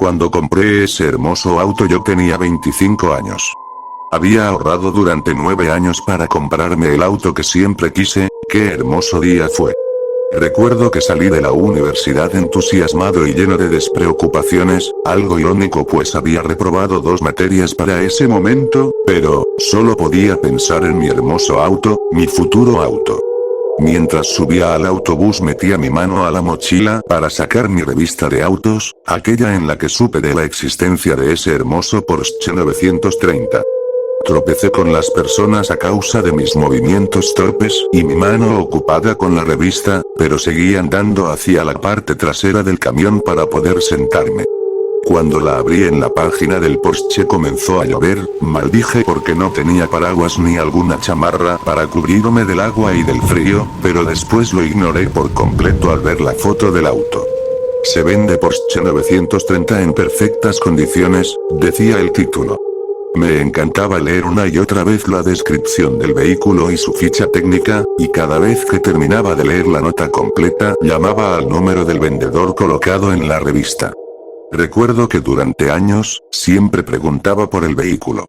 Cuando compré ese hermoso auto yo tenía 25 años. Había ahorrado durante 9 años para comprarme el auto que siempre quise. Qué hermoso día fue. Recuerdo que salí de la universidad entusiasmado y lleno de despreocupaciones, algo irónico pues había reprobado 2 materias para ese momento, pero, solo podía pensar en mi hermoso auto, mi futuro auto. Mientras subía al autobús metía mi mano a la mochila para sacar mi revista de autos, aquella en la que supe de la existencia de ese hermoso Porsche 930. Tropecé con las personas a causa de mis movimientos torpes y mi mano ocupada con la revista, pero seguí andando hacia la parte trasera del camión para poder sentarme. Cuando la abrí en la página del Porsche comenzó a llover, maldije porque no tenía paraguas ni alguna chamarra para cubrirme del agua y del frío, pero después lo ignoré por completo al ver la foto del auto. Se vende Porsche 930 en perfectas condiciones, decía el título. Me encantaba leer una y otra vez la descripción del vehículo y su ficha técnica, y cada vez que terminaba de leer la nota completa, llamaba al número del vendedor colocado en la revista. Recuerdo que durante años, siempre preguntaba por el vehículo.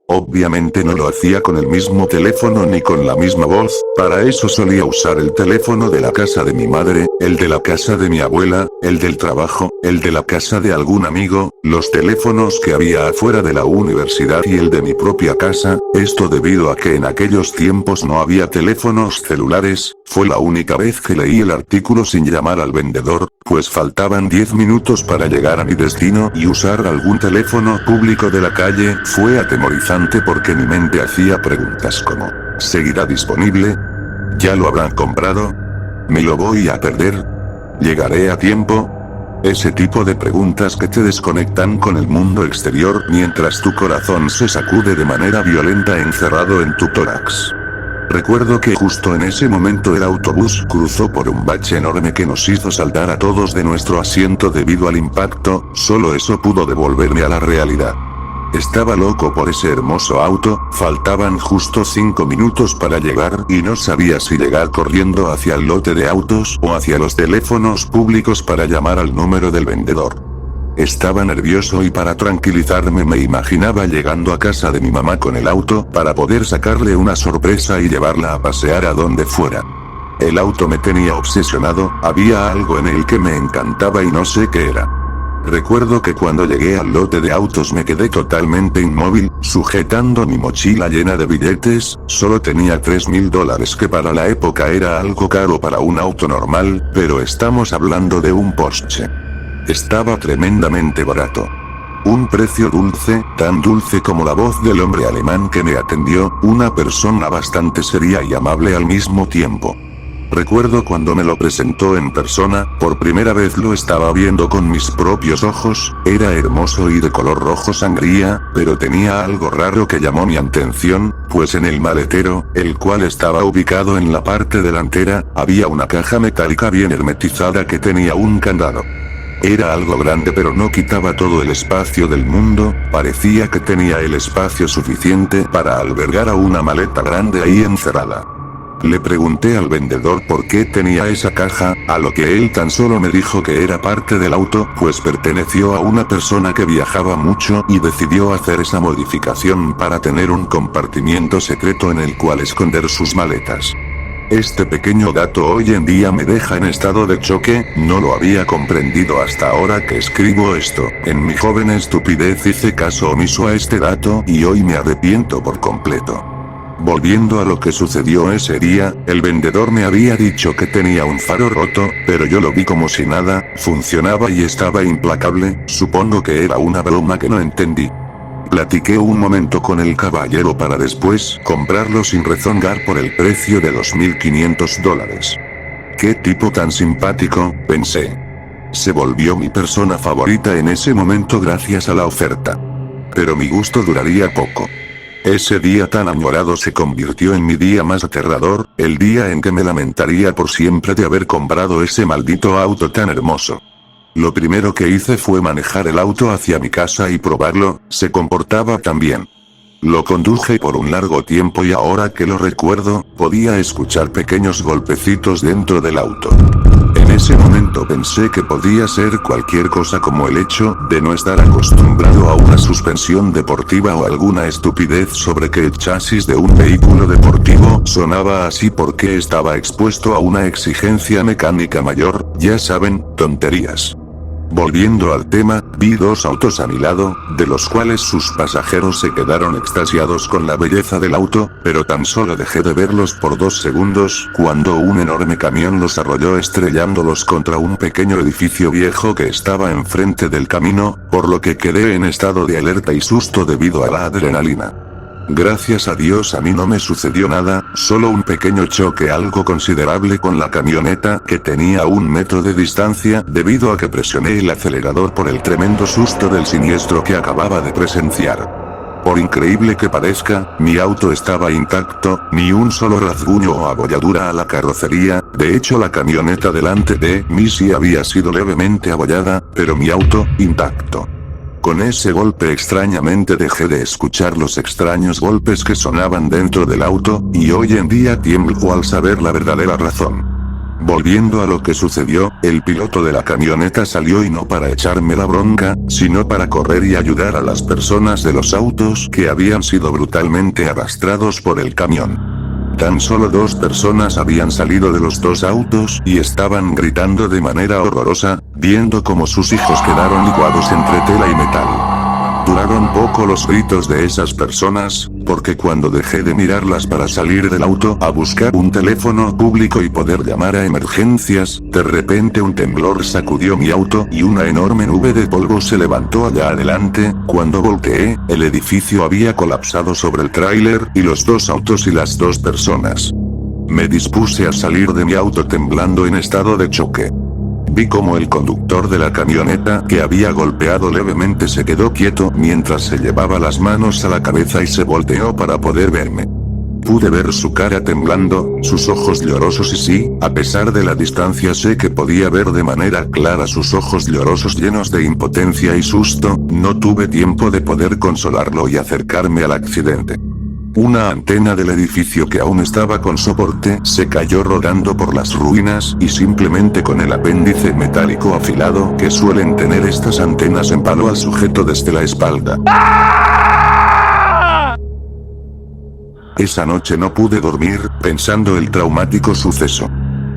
Obviamente no lo hacía con el mismo teléfono ni con la misma voz, para eso solía usar el teléfono de la casa de mi madre, el de la casa de mi abuela, el del trabajo, el de la casa de algún amigo, los teléfonos que había afuera de la universidad y el de mi propia casa, esto debido a que en aquellos tiempos no había teléfonos celulares. Fue la única vez que leí el artículo sin llamar al vendedor, pues faltaban 10 minutos para llegar a mi destino y usar algún teléfono público de la calle fue atemorizante porque mi mente hacía preguntas como, ¿seguirá disponible? ¿Ya lo habrán comprado? ¿Me lo voy a perder? ¿Llegaré a tiempo? Ese tipo de preguntas que te desconectan con el mundo exterior mientras tu corazón se sacude de manera violenta encerrado en tu tórax. Recuerdo que justo en ese momento el autobús cruzó por un bache enorme que nos hizo saltar a todos de nuestro asiento debido al impacto, solo eso pudo devolverme a la realidad. Estaba loco por ese hermoso auto, faltaban justo 5 minutos para llegar y no sabía si llegar corriendo hacia el lote de autos o hacia los teléfonos públicos para llamar al número del vendedor. Estaba nervioso y para tranquilizarme me imaginaba llegando a casa de mi mamá con el auto para poder sacarle una sorpresa y llevarla a pasear a donde fuera. El auto me tenía obsesionado, había algo en él que me encantaba y no sé qué era. Recuerdo que cuando llegué al lote de autos me quedé totalmente inmóvil, sujetando mi mochila llena de billetes, solo tenía $3.000 que para la época era algo caro para un auto normal, pero estamos hablando de un Porsche. Estaba tremendamente barato. Un precio dulce, tan dulce como la voz del hombre alemán que me atendió, una persona bastante seria y amable al mismo tiempo. Recuerdo cuando me lo presentó en persona, por primera vez lo estaba viendo con mis propios ojos, era hermoso y de color rojo sangría, pero tenía algo raro que llamó mi atención, pues en el maletero, el cual estaba ubicado en la parte delantera, había una caja metálica bien hermetizada que tenía un candado. Era algo grande pero no quitaba todo el espacio del mundo, parecía que tenía el espacio suficiente para albergar a una maleta grande ahí encerrada. Le pregunté al vendedor por qué tenía esa caja, a lo que él tan solo me dijo que era parte del auto, pues perteneció a una persona que viajaba mucho y decidió hacer esa modificación para tener un compartimiento secreto en el cual esconder sus maletas. Este pequeño dato hoy en día me deja en estado de choque, no lo había comprendido hasta ahora que escribo esto. En mi joven estupidez hice caso omiso a este dato y hoy me arrepiento por completo. Volviendo a lo que sucedió ese día, el vendedor me había dicho que tenía un faro roto, pero yo lo vi como si nada, funcionaba y estaba implacable, supongo que era una broma que no entendí. Platiqué un momento con el caballero para después comprarlo sin rezongar por el precio de $2.500. Qué tipo tan simpático, pensé. Se volvió mi persona favorita en ese momento gracias a la oferta. Pero mi gusto duraría poco. Ese día tan añorado se convirtió en mi día más aterrador, el día en que me lamentaría por siempre de haber comprado ese maldito auto tan hermoso. Lo primero que hice fue manejar el auto hacia mi casa y probarlo, se comportaba tan bien. Lo conduje por un largo tiempo y ahora que lo recuerdo, podía escuchar pequeños golpecitos dentro del auto. En ese momento pensé que podía ser cualquier cosa, como el hecho de no estar acostumbrado a una suspensión deportiva o alguna estupidez sobre que el chasis de un vehículo deportivo sonaba así porque estaba expuesto a una exigencia mecánica mayor, ya saben, tonterías. Volviendo al tema, vi dos autos a mi lado, de los cuales sus pasajeros se quedaron extasiados con la belleza del auto, pero tan solo dejé de verlos por 2 segundos, cuando un enorme camión los arrolló estrellándolos contra un pequeño edificio viejo que estaba enfrente del camino, por lo que quedé en estado de alerta y susto debido a la adrenalina. Gracias a Dios a mí no me sucedió nada, solo un pequeño choque algo considerable con la camioneta que tenía a 1 metro de distancia debido a que presioné el acelerador por el tremendo susto del siniestro que acababa de presenciar. Por increíble que parezca, mi auto estaba intacto, ni un solo rasguño o abolladura a la carrocería, de hecho la camioneta delante de mí sí había sido levemente abollada, pero mi auto, intacto. Con ese golpe extrañamente dejé de escuchar los extraños golpes que sonaban dentro del auto, y hoy en día tiemblo al saber la verdadera razón. Volviendo a lo que sucedió, el piloto de la camioneta salió y no para echarme la bronca, sino para correr y ayudar a las personas de los autos que habían sido brutalmente arrastrados por el camión. Tan solo 2 personas habían salido de los 2 autos y estaban gritando de manera horrorosa, viendo cómo sus hijos quedaron licuados entre tela y metal. Duraron poco los gritos de esas personas, porque cuando dejé de mirarlas para salir del auto a buscar un teléfono público y poder llamar a emergencias, de repente un temblor sacudió mi auto y una enorme nube de polvo se levantó allá adelante. Cuando volteé, el edificio había colapsado sobre el tráiler y los 2 autos y las 2 personas. Me dispuse a salir de mi auto temblando en estado de choque. Vi como el conductor de la camioneta que había golpeado levemente se quedó quieto mientras se llevaba las manos a la cabeza y se volteó para poder verme. Pude ver su cara temblando, sus ojos llorosos y sí, a pesar de la distancia sé que podía ver de manera clara sus ojos llorosos llenos de impotencia y susto. No tuve tiempo de poder consolarlo y acercarme al accidente. Una antena del edificio que aún estaba con soporte se cayó rodando por las ruinas y simplemente con el apéndice metálico afilado que suelen tener estas antenas empaló al sujeto desde la espalda. Esa noche no pude dormir, pensando el traumático suceso.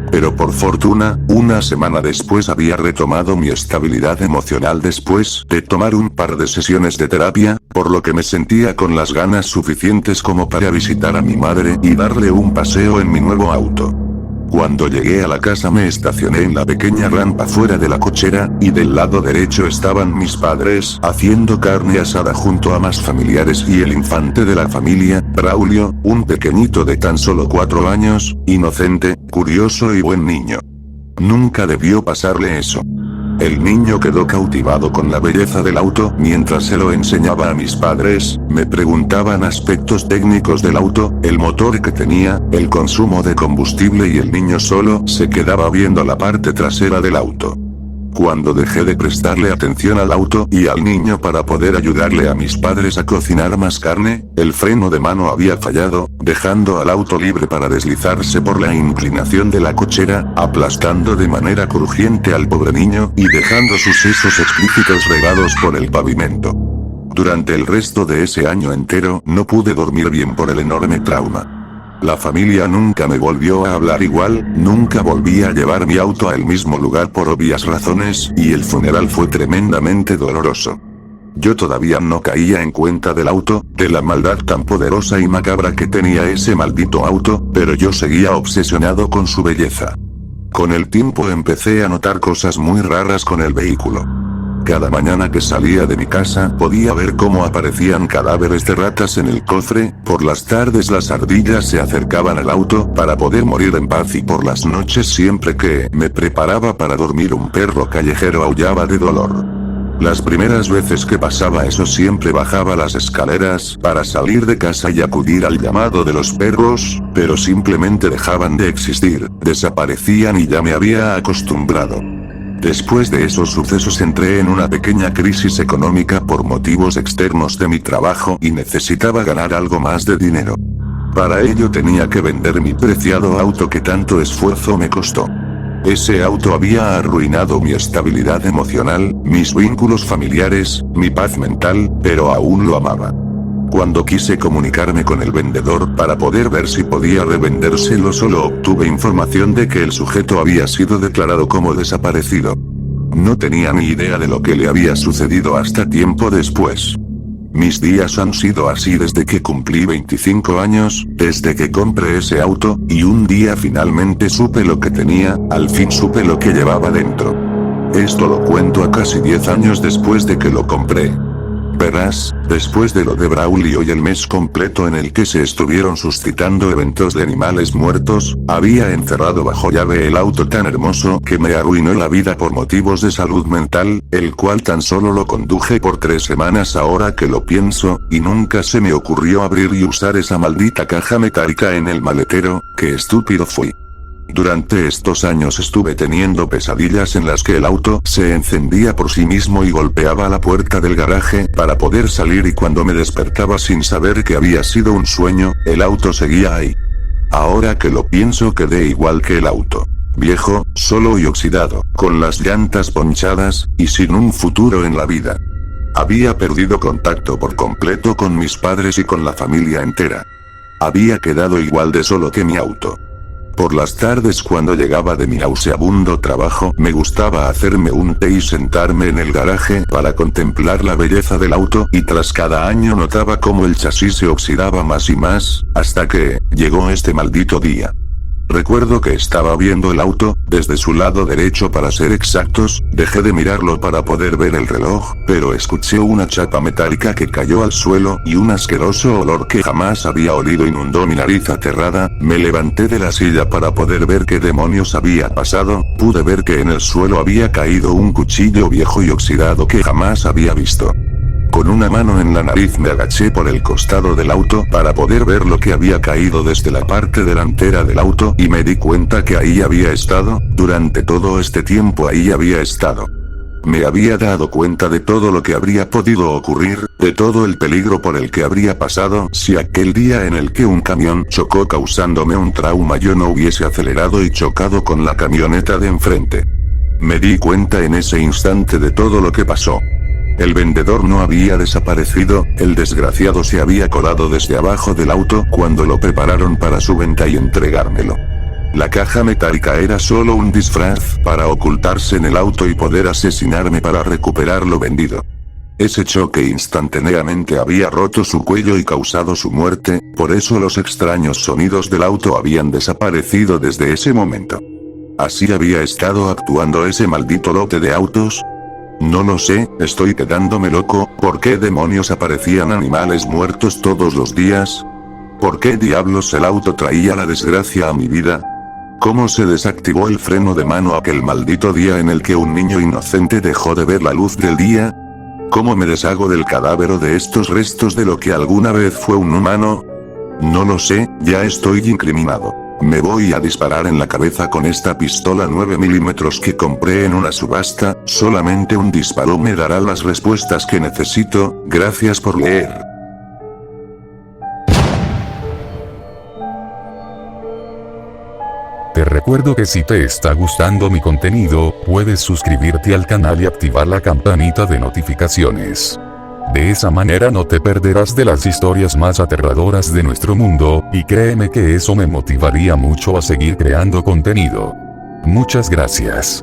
Pero por fortuna, una semana después había retomado mi estabilidad emocional después de tomar un par de sesiones de terapia, por lo que me sentía con las ganas suficientes como para visitar a mi madre y darle un paseo en mi nuevo auto. Cuando llegué a la casa me estacioné en la pequeña rampa fuera de la cochera, y del lado derecho estaban mis padres haciendo carne asada junto a más familiares y el infante de la familia, Braulio, un pequeñito de tan solo 4 años, inocente, curioso y buen niño. Nunca debió pasarle eso. El niño quedó cautivado con la belleza del auto mientras se lo enseñaba a mis padres, me preguntaban aspectos técnicos del auto, el motor que tenía, el consumo de combustible y el niño solo se quedaba viendo la parte trasera del auto. Cuando dejé de prestarle atención al auto y al niño para poder ayudarle a mis padres a cocinar más carne, el freno de mano había fallado, dejando al auto libre para deslizarse por la inclinación de la cochera, aplastando de manera crujiente al pobre niño y dejando sus sesos explícitos regados por el pavimento. Durante el resto de ese año entero no pude dormir bien por el enorme trauma. La familia nunca me volvió a hablar igual, nunca volví a llevar mi auto al mismo lugar por obvias razones, y el funeral fue tremendamente doloroso. Yo todavía no caía en cuenta del auto, de la maldad tan poderosa y macabra que tenía ese maldito auto, pero yo seguía obsesionado con su belleza. Con el tiempo empecé a notar cosas muy raras con el vehículo. Cada mañana que salía de mi casa podía ver cómo aparecían cadáveres de ratas en el cofre, por las tardes las ardillas se acercaban al auto para poder morir en paz y por las noches siempre que me preparaba para dormir un perro callejero aullaba de dolor. Las primeras veces que pasaba eso siempre bajaba las escaleras para salir de casa y acudir al llamado de los perros, pero simplemente dejaban de existir, desaparecían y ya me había acostumbrado. Después de esos sucesos entré en una pequeña crisis económica por motivos externos de mi trabajo y necesitaba ganar algo más de dinero. Para ello tenía que vender mi preciado auto que tanto esfuerzo me costó. Ese auto había arruinado mi estabilidad emocional, mis vínculos familiares, mi paz mental, pero aún lo amaba. Cuando quise comunicarme con el vendedor para poder ver si podía revendérselo, solo obtuve información de que el sujeto había sido declarado como desaparecido. No tenía ni idea de lo que le había sucedido hasta tiempo después. Mis días han sido así desde que cumplí 25 años, desde que compré ese auto, y un día finalmente supe lo que tenía, al fin supe lo que llevaba dentro. Esto lo cuento a casi 10 años después de que lo compré. Verás, después de lo de Braulio y el mes completo en el que se estuvieron suscitando eventos de animales muertos, había encerrado bajo llave el auto tan hermoso que me arruinó la vida por motivos de salud mental, el cual tan solo lo conduje por 3 semanas ahora que lo pienso, y nunca se me ocurrió abrir y usar esa maldita caja metálica en el maletero. ¡Qué estúpido fui! Durante estos años estuve teniendo pesadillas en las que el auto se encendía por sí mismo y golpeaba la puerta del garaje para poder salir, y cuando me despertaba sin saber que había sido un sueño, el auto seguía ahí. Ahora que lo pienso, quedé igual que el auto. Viejo, solo y oxidado, con las llantas ponchadas, y sin un futuro en la vida. Había perdido contacto por completo con mis padres y con la familia entera. Había quedado igual de solo que mi auto. Por las tardes, cuando llegaba de mi nauseabundo trabajo, me gustaba hacerme un té y sentarme en el garaje para contemplar la belleza del auto, y tras cada año notaba cómo el chasis se oxidaba más y más, hasta que llegó este maldito día. Recuerdo que estaba viendo el auto, desde su lado derecho para ser exactos, dejé de mirarlo para poder ver el reloj, pero escuché una chapa metálica que cayó al suelo, y un asqueroso olor que jamás había olido inundó mi nariz aterrada. Me levanté de la silla para poder ver qué demonios había pasado. Pude ver que en el suelo había caído un cuchillo viejo y oxidado que jamás había visto. Con una mano en la nariz me agaché por el costado del auto para poder ver lo que había caído desde la parte delantera del auto, y me di cuenta que ahí había estado, durante todo este tiempo ahí había estado. Me había dado cuenta de todo lo que habría podido ocurrir, de todo el peligro por el que habría pasado si aquel día en el que un camión chocó causándome un trauma yo no hubiese acelerado y chocado con la camioneta de enfrente. Me di cuenta en ese instante de todo lo que pasó. El vendedor no había desaparecido, el desgraciado se había colado desde abajo del auto cuando lo prepararon para su venta y entregármelo. La caja metálica era solo un disfraz para ocultarse en el auto y poder asesinarme para recuperar lo vendido. Ese choque instantáneamente había roto su cuello y causado su muerte, por eso los extraños sonidos del auto habían desaparecido desde ese momento. ¿Así había estado actuando ese maldito lote de autos? No lo sé, estoy quedándome loco. ¿Por qué demonios aparecían animales muertos todos los días? ¿Por qué diablos el auto traía la desgracia a mi vida? ¿Cómo se desactivó el freno de mano aquel maldito día en el que un niño inocente dejó de ver la luz del día? ¿Cómo me deshago del cadáver o de estos restos de lo que alguna vez fue un humano? No lo sé, ya estoy incriminado. Me voy a disparar en la cabeza con esta pistola 9 milímetros que compré en una subasta. Solamente un disparo me dará las respuestas que necesito. Gracias por leer. Te recuerdo que si te está gustando mi contenido, puedes suscribirte al canal y activar la campanita de notificaciones. De esa manera no te perderás de las historias más aterradoras de nuestro mundo, y créeme que eso me motivaría mucho a seguir creando contenido. Muchas gracias.